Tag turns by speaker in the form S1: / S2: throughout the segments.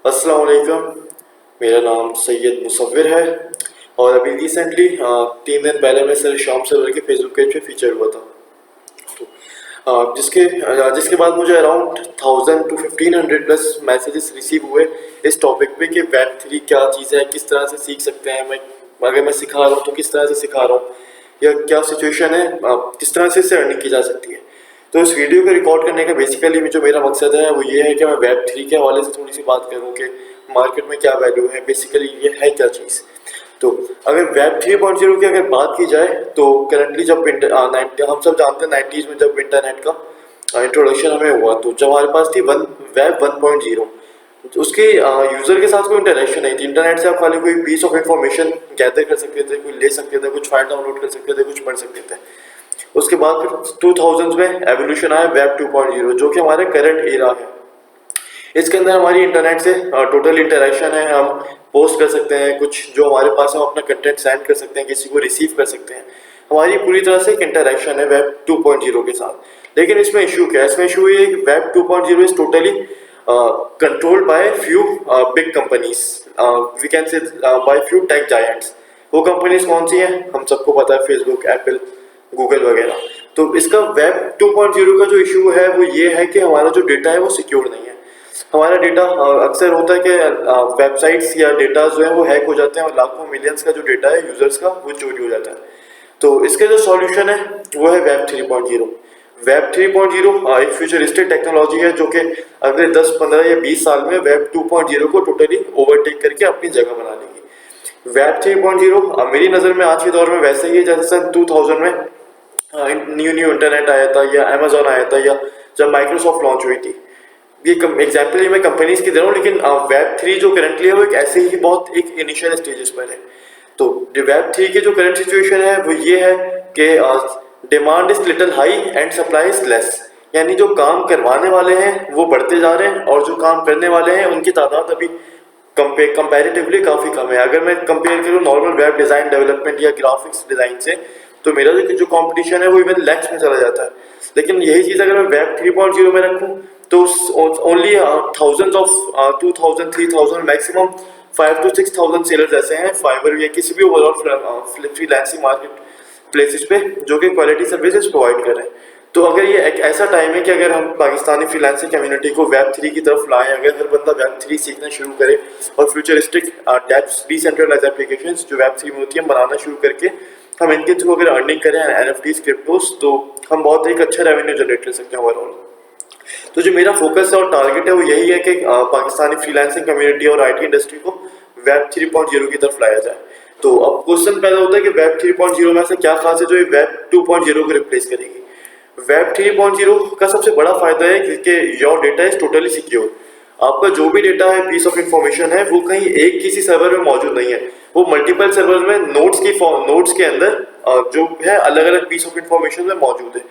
S1: अस्सलाम वालेकुम। मेरा नाम सैयद मुसव्विर है और अभी रिसेंटली 3 दिन पहले मैं सर शाम सरवर के फेसबुक पेज पे फीचर हुआ था। तो जिसके बाद मुझे around 1000 to 1500 plus messages receive हुए इस टॉपिक पे कि वेब 3 क्या चीज़ है, किस तरह से सीख सकते हैं। अगर मैं सिखा रहा हूँ तो किस तरह से सिखा रहा हूँ या क्या सिचुएशन है, किस तरह से इससे अर्निंग की जा सकती है। तो इस वीडियो को रिकॉर्ड करने का बेसिकली जो मेरा मकसद है वो ये है कि मैं वेब 3 के हवाले से थोड़ी सी बात करूँ कि मार्केट में क्या वैल्यू है, बेसिकली ये है क्या चीज़। तो अगर वेब 3.0 की अगर बात की जाए तो करंटली जब हम सब जानते हैं 90s में जब इंटरनेट का इंट्रोडक्शन हमें हुआ तो जब हमारे पास थी वेब 1.0, उसके यूज़र के साथ कोई इंटरेक्शन नहीं थी। इंटरनेट से आप खाली कोई पीस ऑफ इंफॉर्मेशन गैदर कर सकते थे, कोई ले सकते थे, कुछ फाइल डाउनलोड कर सकते थे, कुछ पढ़ सकते थे। उसके बाद फिर 2000 में एवोल्यूशन आया वेब 2.0 जो कि हमारे करंट एरा है। इसके अंदर हमारी इंटरनेट से टोटल इंटरेक्शन है। हम पोस्ट कर सकते हैं कुछ जो हमारे पास है, हम अपना कंटेंट सेंड कर सकते हैं, किसी को रिसीव कर सकते हैं। हमारी पूरी तरह से एक इंटरेक्शन है वेब 2.0 के साथ। लेकिन इसमें इशू क्या है? इसमें इशू ये है कि web 2.0 is totally controlled by few big companies, we can say by few tech giants. वो कंपनीज कौन सी हैं? हम सबको पता है, फेसबुक, एप्पल, गूगल वगैरह। तो इसका वेब 2.0 का जो इशू है वो ये है कि हमारा जो डेटा है वो सिक्योर नहीं है। हमारा डेटा अक्सर होता है कि वेबसाइट्स या डेटा जो है वो हैक हो जाते हैं और लाखों मिलियंस का जो डेटा है यूजर्स का वो चोरी हो जाता है। तो इसके जो सॉल्यूशन है वो है वेब 3.0। वेब 3.0 एक फ्यूचरिस्टिक टेक्नोलॉजी है जो कि अगले 10, 15 या 20 साल में वेब 2.0 को टोटली ओवरटेक करके अपनी जगह बना लेगी। वेब 3.0 मेरी नज़र में आज के दौर में वैसे ही है जैसे सन 2000 में न्यू न्यू इंटरनेट आया था या अमेजोन आया था या जब माइक्रोसॉफ्ट लॉन्च हुई थी। ये एग्जाम्पल ये मैं कंपनीज की दे रहा हूँ, लेकिन वेब 3 जो करंटली है वो एक ऐसे ही बहुत एक इनिशियल स्टेजेस पर है। तो वेब 3 की जो करंट सिचुएशन है वो ये है कि demand is little high and supply is less. यानी जो काम करवाने वाले हैं वो बढ़ते जा रहे हैं और जो काम करने वाले हैं उनकी तादाद अभी कंपैरेटिवली काफ़ी कम है। अगर मैं कंपेयर करूँ नॉर्मल वेब डिज़ाइन डेवलपमेंट या ग्राफिक्स डिज़ाइन से तो मेरा जो कंपटीशन है वो इवन लैक्स में चला जाता है। लेकिन यही चीज़ अगर मैं वेब 3.0 में रखूँ तो only thousands of 2000, 3000, maximum 5 to 6,000 sellers ऐसे हैं फाइवर या किसी भी ओवरऑल फ्रीलांसिंग मार्केट प्लेसेस पे जो कि क्वालिटी सर्विसेज प्रोवाइड कर रहे हैं। तो अगर ये एक ऐसा टाइम है कि अगर हम पाकिस्तानी फ्रीलांसिंग कम्युनिटी को वेब 3 की तरफ लाएं, अगर हर बंदा वेब 3 सीखना शुरू करे और फ्यूचरिस्टिक डेप्स डिसेंट्रलाइज एप्लीकेशंस जो वेब 3 में होती है बनाना शुरू करके हम इनके थ्रू अगर अर्निंग करें NFTs, क्रिप्टोस, तो हम बहुत एक अच्छा रेवेन्यू जनरेट कर सकते हैं ओवरऑल। तो जो मेरा फोकस है और टारगेट है वो यही है कि पाकिस्तानी फ्रीलांसिंग कम्युनिटी और IT इंडस्ट्री को वेब 3.0 की तरफ लाया जाए। तो अब क्वेश्चन पैदा होता है कि वेब 3.0 में से क्या खास है जो ये वेब 2.0 को रिप्लेस करेगी। वेब 3.0 का सबसे बड़ा फायदा है कि your data is totally secure. आपका जो भी डेटा है, पीस ऑफ इंफॉर्मेशन है, वो कहीं एक किसी सर्वर में मौजूद नहीं है, वो मल्टीपल सर्वर में नोड्स के अंदर जो है अलग अलग पीस ऑफ इंफॉर्मेशन में मौजूद है।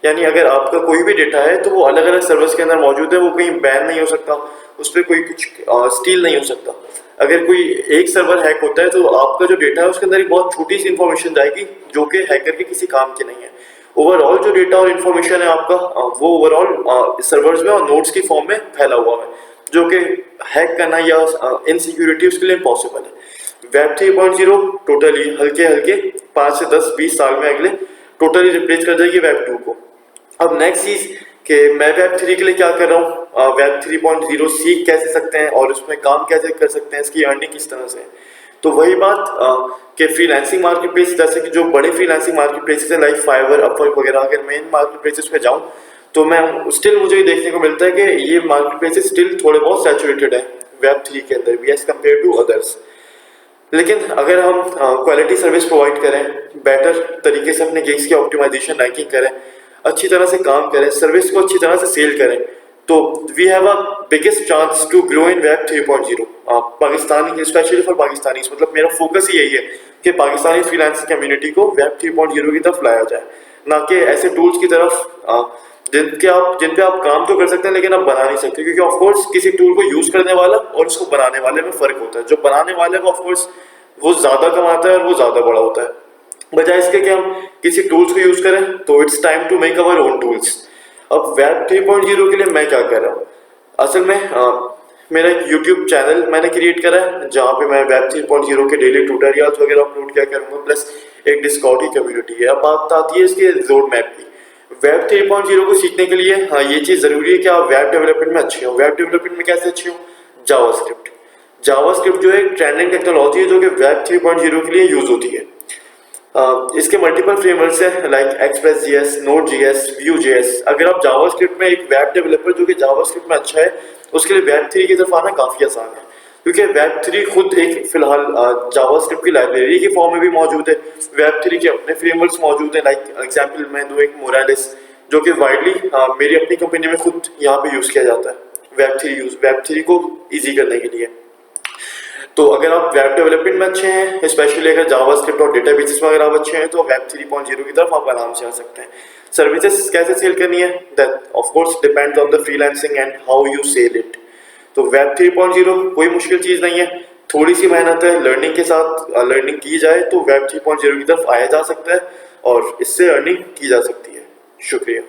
S1: यानी अगर आपका कोई भी डेटा है तो वो अलग अलग सर्वर्स के अंदर मौजूद है, वो कहीं बैन नहीं हो सकता, उस पर कोई कुछ स्टील नहीं हो सकता। अगर कोई एक सर्वर हैक होता है तो आपका जो डेटा है उसके अंदर एक बहुत छोटी सी इंफॉर्मेशन जाएगी जो कि हैकर के किसी काम की नहीं है। ओवरऑल जो डेटा और इन्फॉर्मेशन है आपका वो ओवरऑल सर्वर्स में और नोड्स की फॉर्म में फैला हुआ है जो कि हैक करना या इनसिक्योरिटी उसके लिए इम्पॉसिबल है। वेब 3.0 टोटली हल्के हल्के 5 से 10, 20 साल में अगले टोटली रिप्लेस कर देगी वेब 2 को। अब नेक्स्ट चीज कि मैं वेब 3 के लिए क्या कर रहा हूँ, वेब 3.0 सीख कैसे सकते हैं और उसमें काम कैसे कर सकते हैं, इसकी अर्निंग किस तरह से। तो वही बात कि फ्रीलांसिंग मार्केट प्लेस, जैसे कि जो बड़े फ्रीलांसिंग मार्केट प्लेसेस है लाइक फाइवर, अपवर्क वगैरह, अगर मेन मार्केट प्लेसेस पे जाऊँ तो मैं स्टिल मुझे ये देखने को मिलता है कि ये मार्केट प्लेसेस स्टिल थोड़े बहुत सैचुरेटेड है वेब 3 के अंदर भी एज कम्पेयर टू अदर्स। लेकिन अगर हम क्वालिटी सर्विस प्रोवाइड करें, बेटर तरीके से अपने गिग्स की ऑप्टिमाइजेशन रैंकिंग करें, अच्छी तरह से काम करें, सर्विस को अच्छी तरह से सेल करें, तो we have a biggest chance to grow in web 3.0। Pakistani, specially for Pakistani, मतलब मेरा फोकस ही यही है कि पाकिस्तानी फ्रीलांसिंग कम्युनिटी को वेब 3.0 की तरफ लाया जाए, ना कि ऐसे टूल्स की तरफ जिन पे आप काम तो कर सकते हैं लेकिन आप बना नहीं सकते। क्योंकि ऑफकोर्स किसी टूल को यूज करने वाला और उसको बनाने वाले में फर्क होता है। जो बनाने वाले को ऑफकोर्स वो ज्यादा कमाता है और वो ज्यादा बड़ा होता है, बजाय इसके कि हम किसी टूल्स को यूज करें। तो it's time to make our own tools. अब वेब 3.0 के लिए मैं क्या कर रहा हूँ, असल में मेरा एक यूट्यूब चैनल मैंने क्रिएट करा है जहाँ पे मैं वेब 3.0 के डेली ट्यूटोरियल्स वगैरह अपलोड किया करूँगा, प्लस एक डिस्कॉर्ड की कम्युनिटी है। अब बात आती है इसके रोड मैप की। वेब 3.0 को सीखने के लिए हाँ ये चीज़ ज़रूरी है कि आप वेब डेवलपमेंट में अच्छे हो। वेब डेवलपमेंट में कैसे अच्छे हो? जावास्क्रिप्ट। जावास्क्रिप्ट जो है एक ट्रेंडिंग टेक्नोलॉजी है जो कि वेब 3.0 के लिए यूज़ होती है। इसके मल्टीपल फ्रेमवर्क्स हैं like express GS, node GS, view GS. अगर आप जावास्क्रिप्ट में एक वेब डेवलपर जो कि जावास्क्रिप्ट में अच्छा है, उसके लिए वेब 3 की तरफ आना काफ़ी आसान है, क्योंकि वेब 3 खुद एक फिलहाल जावास्क्रिप्ट की लाइब्रेरी की फॉर्म में भी मौजूद है। वेब 3 के अपने फ्रेमवर्क्स मौजूद हैं, लाइक एग्जाम्पल मैं दूँ एक मोरालिस, जो कि वाइडली मेरी अपनी कंपनी में खुद यहाँ पे यूज़ किया जाता है वेब 3 को ईजी करने के लिए। तो अगर आप वेब डेवलपमेंट में अच्छे हैं, स्पेशली अगर जावास्क्रिप्ट और डेटाबेसेस में अगर आप अच्छे हैं, तो वेब 3.0 की तरफ आप आराम से आ सकते हैं। सर्विसेज कैसे सेल करनी है, that of course depends on the freelancing and how you sell it. तो वेब 3.0 कोई मुश्किल चीज़ नहीं है, थोड़ी सी मेहनत है, लर्निंग के साथ लर्निंग की जाए तो वेब 3.0 की तरफ आया जा सकता है और इससे अर्निंग की जा सकती है। शुक्रिया।